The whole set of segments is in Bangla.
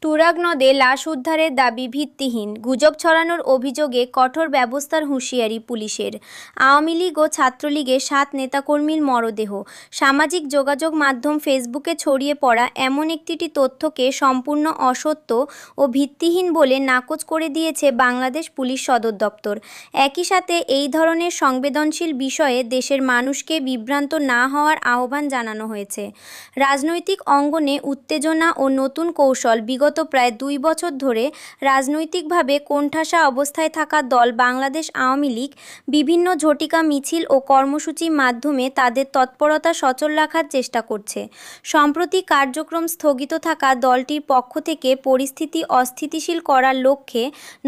তুরাগ নদে লাশ উদ্ধারের দাবি ভিত্তিহীন, গুজব ছড়ানোর অভিযোগে কঠোর ব্যবস্থার হুঁশিয়ারি পুলিশের। আওয়ামী লীগ ও ছাত্রলীগের 7 নেতাকর্মীর মরদেহ। সামাজিক যোগাযোগ মাধ্যম ফেসবুকে ছড়িয়ে পড়া এমন একটি তথ্যকে সম্পূর্ণ অসত্য ও ভিত্তিহীন বলে নাকচ করে দিয়েছে বাংলাদেশ পুলিশ সদর দপ্তর। একই সাথে এই ধরনের সংবেদনশীল বিষয়ে দেশের মানুষকে বিভ্রান্ত না হওয়ার আহ্বান জানানো হয়েছে। রাজনৈতিক অঙ্গনে উত্তেজনা ও নতুন কৌশল। বিগত প্রায় 2 বছর ধরে রাজনৈতিকভাবে কোণঠাসা অবস্থায় থাকা দল বাংলাদেশ আওয়ামী লীগ বিভিন্ন ঝটিকা মিছিল ও কর্মসূচির মাধ্যমে তাদের তৎপরতা সচল রাখার চেষ্টা করছে। সম্প্রতি কার্যক্রম স্থগিত থাকা দলটির পক্ষ থেকে পরিস্থিতি অস্থিতিশীল করার লক্ষ্যে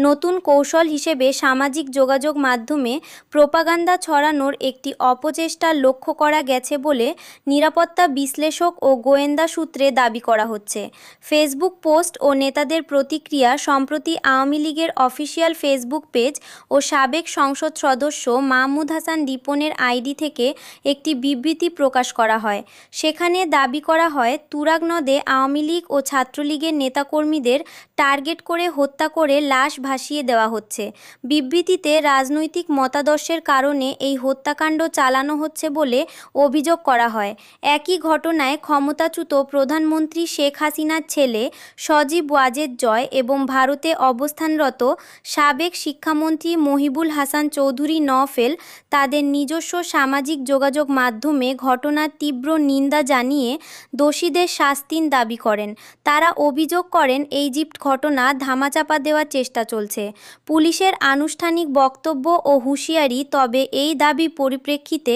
নতুন কৌশল হিসেবে সামাজিক যোগাযোগ মাধ্যমে প্রোপাগান্ডা ছড়ানোর একটি অপচেষ্টা লক্ষ্য করা গেছে বলে নিরাপত্তা বিশ্লেষক ও গোয়েন্দা সূত্রে দাবি করা হচ্ছে। ফেসবুক পোস্ট ও নেতাদের প্রতিক্রিয়া। সম্প্রতি আওয়ামী লীগের অফিসিয়াল ফেসবুক পেজ ও সাবেক সংসদ সদস্য মাহমুদ হাসান রিপনের আইডি থেকে একটি বিবৃতি প্রকাশ করা হয়। সেখানে দাবি করা হয়, তুরাগ নদে আওয়ামী লীগ ও ছাত্রলীগের নেতাকর্মীদের টার্গেট করে হত্যা করে লাশ ভাসিয়ে দেওয়া হচ্ছে। বিবৃতিতে রাজনৈতিক মতাদর্শের কারণে এই হত্যাকাণ্ড চালানো হচ্ছে বলে অভিযোগ করা হয়। একই ঘটনায় ক্ষমতাচ্যুত প্রধানমন্ত্রী শেখ হাসিনার ছেলে সজীব ওয়াজেদ জয় এবং ভারতে অবস্থানরত সাবেক শিক্ষামন্ত্রী মহিবুল হাসান চৌধুরী নওফেল তাদের নিজস্ব সামাজিক যোগাযোগ মাধ্যমে ঘটনার তীব্র নিন্দা জানিয়ে দোষীদের শাস্তির দাবি করেন। তারা অভিযোগ করেন, ইজিপ্ট ঘটনা ধামাচাপা দেওয়ার চেষ্টা চলছে। পুলিশের আনুষ্ঠানিক বক্তব্য ও হুঁশিয়ারি। তবে এই দাবির পরিপ্রেক্ষিতে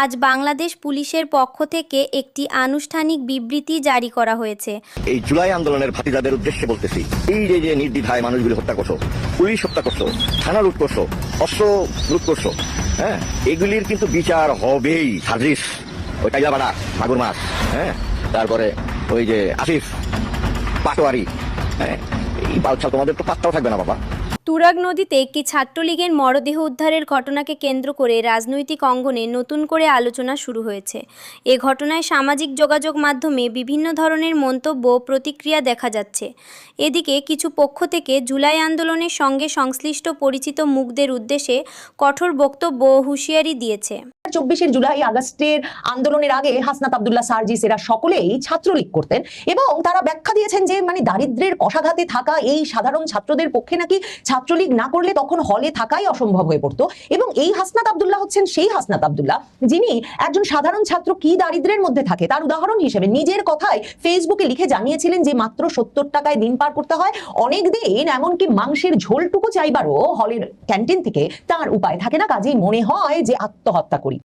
আজ বাংলাদেশ পুলিশের পক্ষ থেকে একটি আনুষ্ঠানিক বিবৃতি জারি করা হয়েছে। এই জুলাই আন্দোলনের ভাতিজাদের উদ্দেশ্যে বলতেছি, এই যে নির্দ্বিধায় মানুষগুলি হত্যা করছো, পুলিশ হত্যা করছো, থানা লুট করছো, অস্ত্র লুট করছো, হ্যাঁ, এগুলির কিন্তু বিচার হবেই। সাজিস, ওই টাইলাবাড়া মাগুর মাছ, হ্যাঁ, তারপরে ওই যে আসিফ পাটোয়ারি, হ্যাঁ, এই বালছাল তোমাদের তো পাত্তাও থাকবে না বাবা। তুরাগ নদীতে একটি ছাত্রলীগের মরদেহ উদ্ধারের ঘটনাকে কেন্দ্র করে রাজনৈতিক অঙ্গনে নতুন করে আলোচনা শুরু হয়েছে। এ ঘটনায় সামাজিক যোগাযোগ মাধ্যমে বিভিন্ন ধরনের মন্তব্য ও প্রতিক্রিয়া দেখা যাচ্ছে। এদিকে কিছু পক্ষ থেকে জুলাই আন্দোলনের সঙ্গে সংশ্লিষ্ট পরিচিত মুখদের উদ্দেশ্যে কঠোর বক্তব্য ও হুঁশিয়ারি দিয়েছে। 24 জুলাই আগস্টের আন্দোলনের আগে হাসনাত আব্দুল্লাহ সার্জিস এরা সকলেই ছাত্রলীগ করতেন এবং তারা ব্যাখ্যা দিয়েছেন যে দারিদ্র্যের কষাঘাতে থাকা এই সাধারণ ছাত্রদের পক্ষে নাকি ছাত্রলীগ না করলে তখন হলে থাকাই অসম্ভব হয়ে পড়তো। এবং এই হাসনাত আব্দুল্লাহ হচ্ছেন সেই হাসনাত আব্দুল্লাহ যিনি একজন সাধারণ ছাত্র কি দারিদ্র্যের মধ্যে থাকে তার উদাহরণ হিসেবে নিজের কথায় ফেসবুকে লিখে জানিয়েছিলেন যে মাত্র 70 টাকায় দিন পার করতে হয়, অনেক দিন এমনকি মাংসের ঝোলটুকু চাইবারও হলের ক্যান্টিন থেকে তার উপায় থাকে না, কাজেই মনে হয় যে আত্মহত্যা করি।